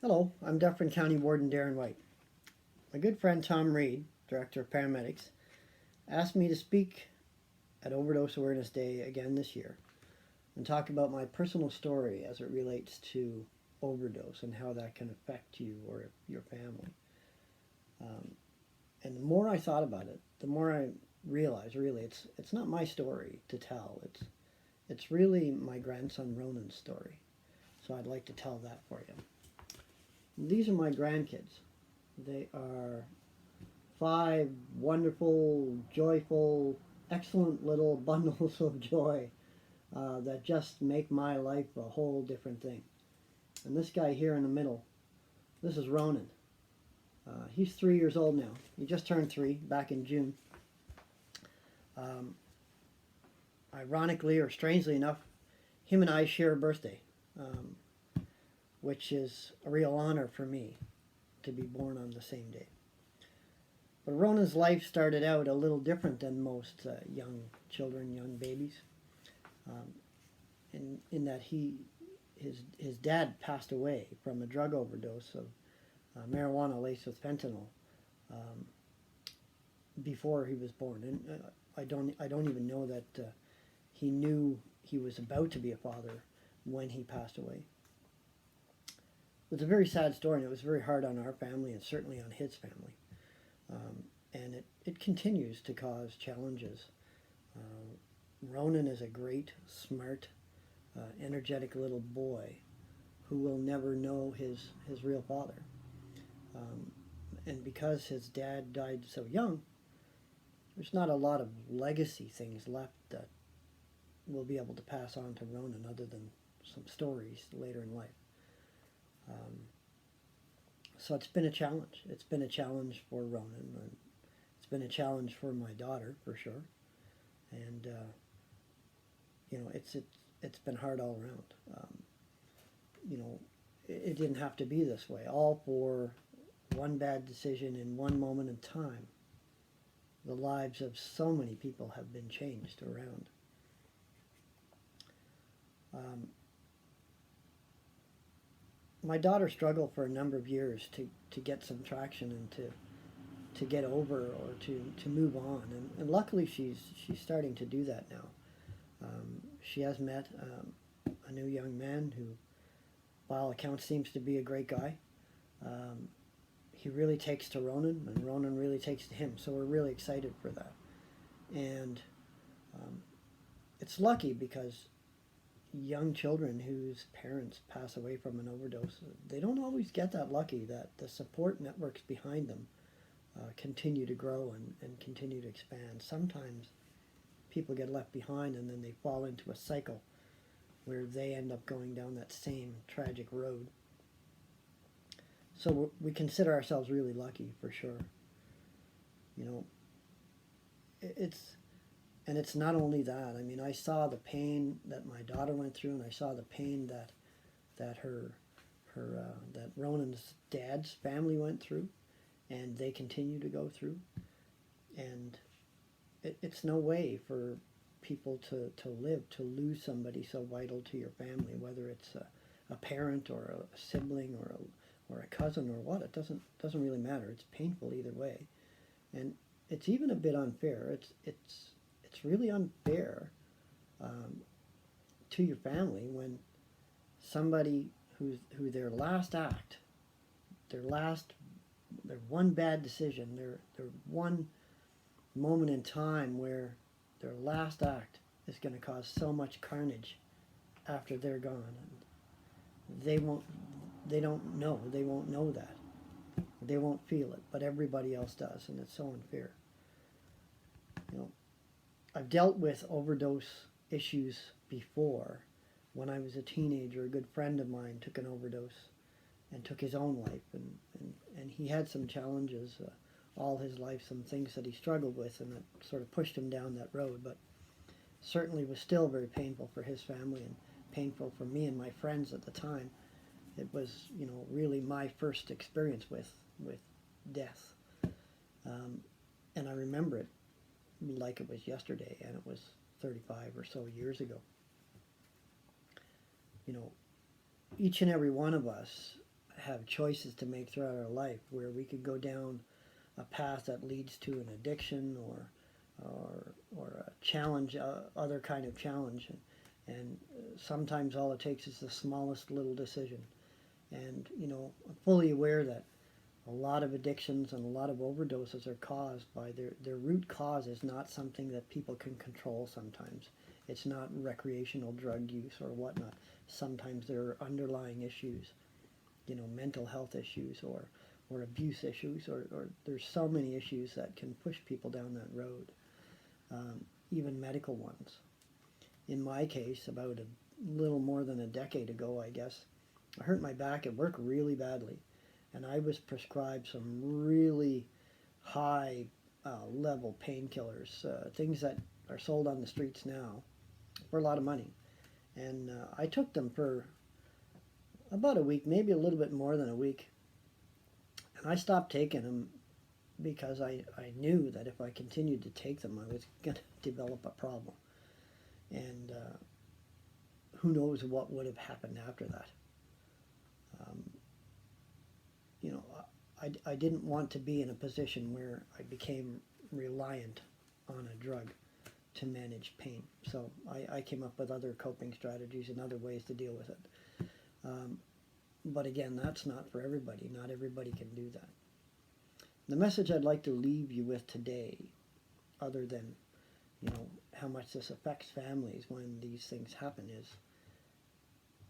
Hello, I'm Dufferin County Warden Darren White. My good friend Tom Reed, Director of Paramedics, asked me to speak at Overdose Awareness Day again this year and talk about my personal story as it relates to overdose and how that can affect you or your family. Um, and the more I thought about it, the more I realized really it's not my story to tell. It's really my grandson Ronan's story. So I'd like to tell that for you. These are my grandkids. They are five wonderful, joyful, excellent little bundles of joy that just make my life a whole different thing. And this guy here in the middle, this is Ronan. He's 3 years old now. He just turned 3 back in June. Um, Ironically or strangely enough, him and I share a birthday, which is a real honor for me to be born on the same day. But Ronan's life started out a little different than most young children, young babies, in that his dad passed away from a drug overdose of marijuana laced with fentanyl before he was born, and I don't even know that he knew he was about to be a father when he passed away. It's a very sad story, and it was very hard on our family and certainly on his family. And it continues to cause challenges. Ronan is a great, smart, energetic little boy who will never know his real father. And because his dad died so young, there's not a lot of legacy things left that we'll be able to pass on to Ronan other than some stories later in life. So it's been a challenge. It's been a challenge for Ronan, and it's been a challenge for my daughter for sure. And it's been hard all around. It didn't have to be this way. All for one bad decision in one moment in time. The lives of so many people have been changed around. My daughter struggled for a number of years to get some traction and to get over or to move on. And luckily she's starting to do that now. She has met a new young man who, by all accounts, seems to be a great guy. He really takes to Ronan, and Ronan really takes to him. So we're really excited for that. And it's lucky because young children whose parents pass away from an overdose, they don't always get that lucky that the support networks behind them continue to grow and continue to expand. Sometimes people get left behind and then they fall into a cycle where they end up going down that same tragic road. So we consider ourselves really lucky for sure. It's not only that. I mean, I saw the pain that my daughter went through, and I saw the pain that that Ronan's dad's family went through, and they continue to go through. And it's no way for people to live, to lose somebody so vital to your family, whether it's a parent or a sibling or a cousin or what. It doesn't really matter. It's painful either way, and it's even a bit unfair. It's really unfair to your family when somebody who their last act, their one bad decision, their one moment in time where their last act is going to cause so much carnage after they're gone, and they won't know that, they won't feel it, but everybody else does, and it's so unfair. I've dealt with overdose issues before. When I was a teenager, a good friend of mine took an overdose and took his own life, and he had some challenges all his life, some things that he struggled with, and that sort of pushed him down that road, but certainly was still very painful for his family and painful for me and my friends at the time. It was, really my first experience with death, and I remember it like it was yesterday, and it was 35 or so years ago. Each and every one of us have choices to make throughout our life, where we could go down a path that leads to an addiction or a challenge, other kind of challenge, and sometimes all it takes is the smallest little decision. And I'm fully aware that a lot of addictions and a lot of overdoses are caused by their root cause is not something that people can control sometimes. It's not recreational drug use or whatnot. Sometimes there are underlying issues, mental health issues or abuse issues, or there's so many issues that can push people down that road, even medical ones. In my case, about a little more than a decade ago, I guess, I hurt my back at work really badly, and I was prescribed some really high level painkillers, things that are sold on the streets now for a lot of money. And I took them for about a week, maybe a little bit more than a week. And I stopped taking them because I knew that if I continued to take them, I was going to develop a problem. And who knows what would have happened after that. I didn't want to be in a position where I became reliant on a drug to manage pain. So I came up with other coping strategies and other ways to deal with it. But again, that's not for everybody. Not everybody can do that. The message I'd like to leave you with today, other than how much this affects families when these things happen,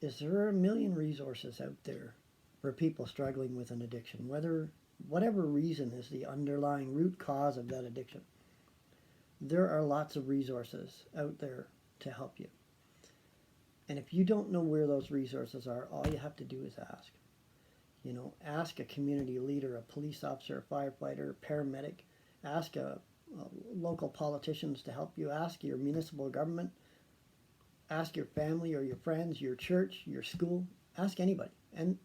is there are a million resources out there for people struggling with an addiction, whatever reason is the underlying root cause of that addiction. There are lots of resources out there to help you. And if you don't know where those resources are, all you have to do is ask. Ask a community leader, a police officer, a firefighter, a paramedic. Ask local politicians to help you. Ask your municipal government. Ask your family or your friends, your church, your school. Ask anybody. And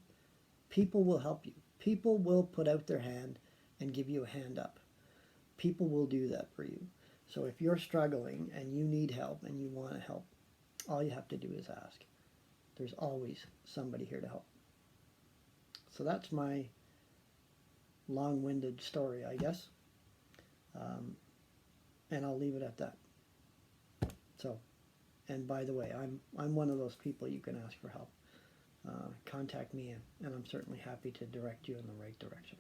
people will help you. People will put out their hand and give you a hand up. People will do that for you. So if you're struggling and you need help and you want to help, all you have to do is ask. There's always somebody here to help. So that's my long-winded story, I guess. And I'll leave it at that. So, and by the way, I'm one of those people you can ask for help. Contact me, and I'm certainly happy to direct you in the right direction.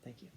Thank you.